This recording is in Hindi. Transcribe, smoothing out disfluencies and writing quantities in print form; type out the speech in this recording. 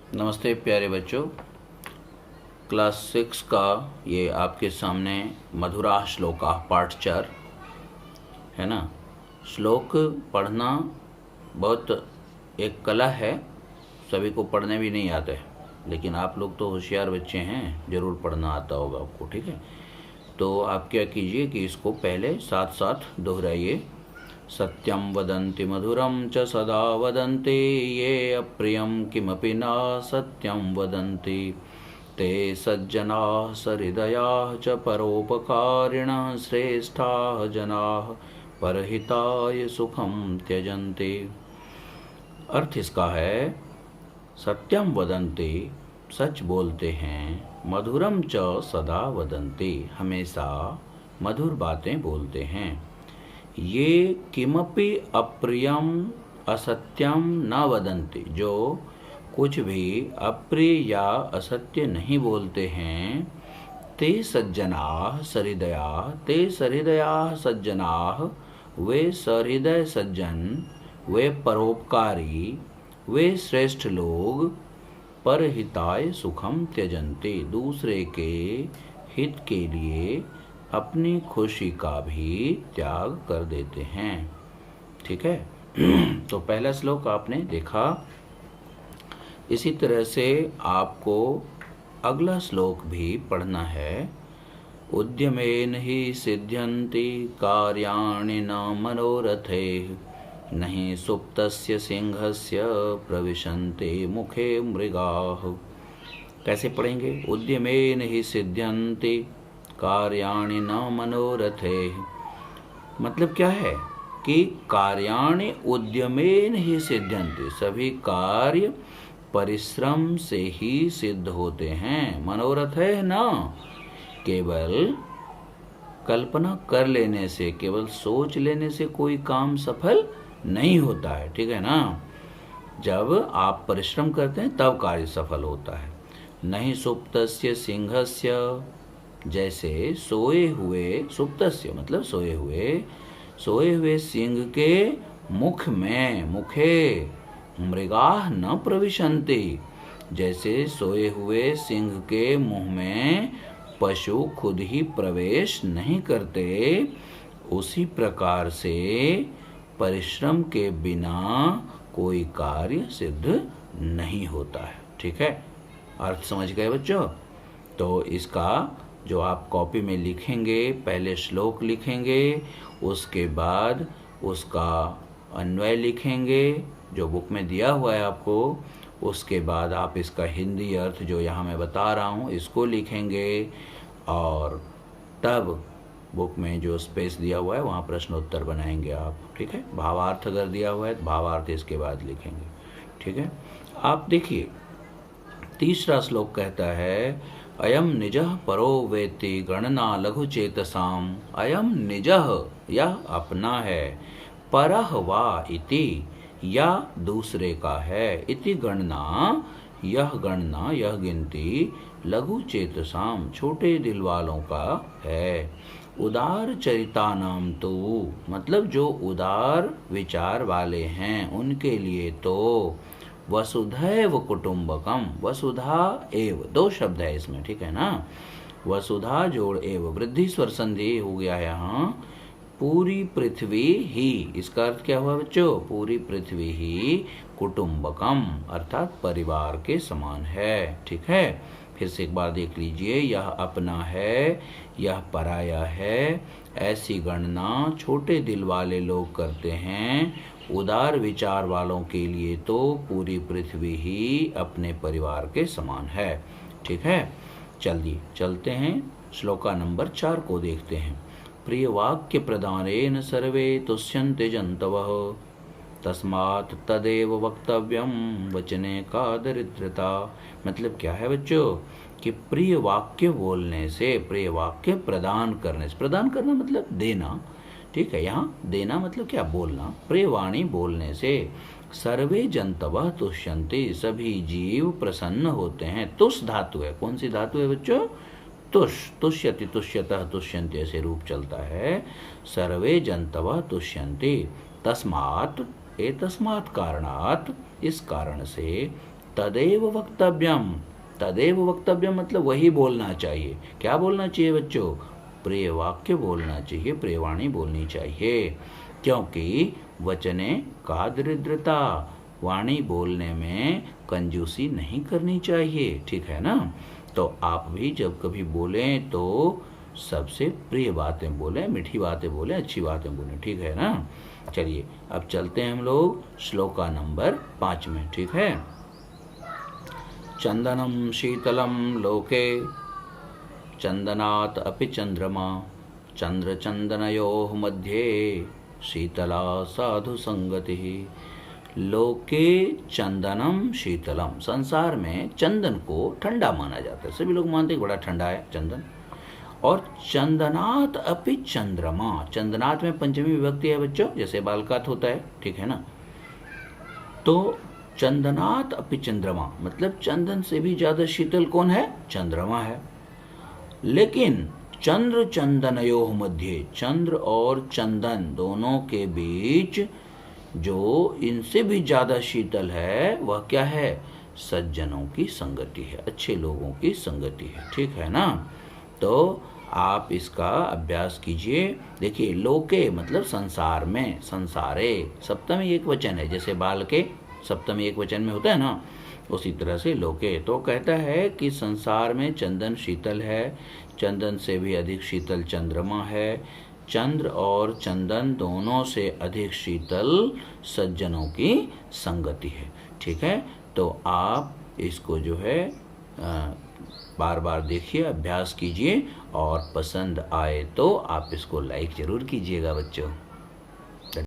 नमस्ते प्यारे बच्चों। क्लास 6 का ये आपके सामने मधुरा श्लोका पार्ट 4 है ना। श्लोक पढ़ना बहुत एक कला है, सभी को पढ़ने भी नहीं आते, लेकिन आप लोग तो होशियार बच्चे हैं, ज़रूर पढ़ना आता होगा आपको। ठीक है, तो आप क्या कीजिए कि इसको पहले साथ साथ दोहराइए। सत्यं वदन्ति मधुरं च सदा वदन्ति ये अप्रियं किमपि न सत्यं वदन्ति ते सज्जनाः सहृदयाः च परोपकारिणः श्रेष्ठाः जनाः परहिताय सुखं त्यजन्ति। अर्थ इसका है, सत्यम वदन्ति सच बोलते हैं, मधुरम च सदा वदन्ति हमेशा मधुर बातें बोलते हैं, ये किमपि अप्रियम असत्यम न वदन्ति जो कुछ भी अप्रिय या असत्य नहीं बोलते हैं, ते सज्जनाः सहृदयाः ते सहृदयाः सज्जनाः वे सहृदय सज्जन, वे परोपकारी, वे श्रेष्ठ लोग, परहिताय सुखम त्यजन्ति दूसरे के हित के लिए अपनी खुशी का भी त्याग कर देते हैं। ठीक है तो पहला श्लोक आपने देखा। इसी तरह से आपको अगला श्लोक भी पढ़ना है। उद्यमेन ही सिद्ध्यन्ति कार्याणि न मनोरथे नहीं सुप्तस्य सिंहस्य प्रविशन्ते मुखे मृगाः। कैसे पढ़ेंगे? उद्यमेन ही सिद्ध्यन्ति कार्याणि न मनोरथे, मतलब क्या है कि कार्याणि उद्यमेन ही सिद्ध्यन्ति, सभी कार्य परिश्रम से ही सिद्ध होते हैं। मनोरथ है ना, केवल कल्पना कर लेने से, केवल सोच लेने से कोई काम सफल नहीं होता है। ठीक है ना, जब आप परिश्रम करते हैं तब कार्य सफल होता है। नहीं सुप्तस्य सिंहस्य, जैसे सोए हुए, सुप्तस्य मतलब सोए हुए सिंह के मुख में, मुखे मृगाः न प्रविशन्ति, जैसे सोए हुए सिंह के मुंह में पशु खुद ही प्रवेश नहीं करते, उसी प्रकार से परिश्रम के बिना कोई कार्य सिद्ध नहीं होता है। ठीक है, अर्थ समझ गए बच्चों? तो इसका जो आप कॉपी में लिखेंगे, पहले श्लोक लिखेंगे, उसके बाद उसका अन्वय लिखेंगे जो बुक में दिया हुआ है आपको, उसके बाद आप इसका हिंदी अर्थ जो यहाँ मैं बता रहा हूँ इसको लिखेंगे, और तब बुक में जो स्पेस दिया हुआ है वहाँ प्रश्नोत्तर बनाएंगे आप। ठीक है, भावार्थ अगर दिया हुआ है तो भावार्थ इसके बाद लिखेंगे। ठीक है, आप देखिए तीसरा श्लोक कहता है, अयम निजः परो वेत्ति गणना लघु चेतसाम। अयम निजः यह अपना है, परः वा इति या दूसरे का है, इति गणना यह गणना, यह गिनती, लघु चेतसाम छोटे दिल वालों का है। उदार चरितानाम तो मतलब जो उदार विचार वाले हैं उनके लिए तो वसुधैव कुटुंबकम, वसुधा एव, दो शब्द है इसमें। ठीक है ना, वसुधा जोड़ एव, वृद्धि स्वर संधि हो गया है यहाँ। पूरी पृथ्वी ही, इसका अर्थ क्या हुआ बच्चों? पूरी पृथ्वी ही कुटुंबकम अर्थात परिवार के समान है। ठीक है, फिर से एक बार देख लीजिए, यह अपना है, यह पराया है, ऐसी गणना छोटे दिल वाले लोग करते हैं। उदार विचार वालों के लिए तो पूरी पृथ्वी ही अपने परिवार के समान है। ठीक है, चलिए चलते हैं, श्लोका नंबर 4 को देखते हैं। प्रिय वाक्य प्रदानेन सर्वे तुष्यन्ते जन्तवः तस्मात् तदेव वक्तव्यम वचने का दरिद्रता। मतलब क्या है बच्चों कि प्रिय वाक्य बोलने से, प्रिय वाक्य प्रदान करने से, प्रदान करना मतलब देना। ठीक है, यहाँ देना मतलब क्या? बोलना। प्रिय वाणी बोलने से सर्वे जंतवः तुष्यन्ति, सभी जीव प्रसन्न होते हैं। तुष धातु है, कौन सी धातु है बच्चों? तुष, तुष्यति, तुष्यतः, तुष्यन्ति ऐसे रूप चलता है। सर्वे जंतवः तुष्यन्ति, तस्मात्, ए तस्मात् कारणात्, इस कारण से, तदेव वक्तव्यम, तदेव वक्तव्यम मतलब वही बोलना चाहिए। क्या बोलना चाहिए बच्चों? प्रिय वाक्य बोलना चाहिए, प्रियवाणी बोलनी चाहिए। क्योंकि वचने का दरिद्रता, वाणी बोलने में कंजूसी नहीं करनी चाहिए, ठीक है ना। तो आप भी जब कभी बोलें तो सबसे प्रिय बातें बोलें, मीठी बातें बोलें, अच्छी बातें बोलें, ठीक है ना। चलिए अब चलते हैं हम लोग श्लोका नंबर 5 में, ठीक है। चंदनम शीतलम लोके चंदनात् अपि चंद्रमा चंद्र चंदनयोः मध्ये शीतला साधु संगति। लोके चंदनम शीतलम, संसार में चंदन को ठंडा माना जाता है, सभी लोग मानते हैं बड़ा ठंडा है चंदन। और चंदनात् अपि चंद्रमा, चंदनात् में पंचमी विभक्ति है बच्चों, जैसे बालकात होता है, ठीक है ना। तो चंदनात् अपि चंद्रमा मतलब चंदन से भी ज्यादा शीतल कौन है? चंद्रमा है। लेकिन चंद्र चंदनयोः मध्ये, चंद्र और चंदन दोनों के बीच जो इनसे भी ज्यादा शीतल है वह क्या है? सज्जनों की संगति है, अच्छे लोगों की संगति है, ठीक है ना। तो आप इसका अभ्यास कीजिए। देखिए लोके मतलब संसार में, संसारे सप्तमी एक वचन है, जैसे बाल के सप्तमी एक वचन में होता है ना, उसी तरह से लोके। तो कहता है कि संसार में चंदन शीतल है, चंदन से भी अधिक शीतल चंद्रमा है, चंद्र और चंदन दोनों से अधिक शीतल सज्जनों की संगति है, ठीक है। तो आप इसको जो है बार बार देखिए, अभ्यास कीजिए और पसंद आए तो आप इसको लाइक जरूर कीजिएगा बच्चों।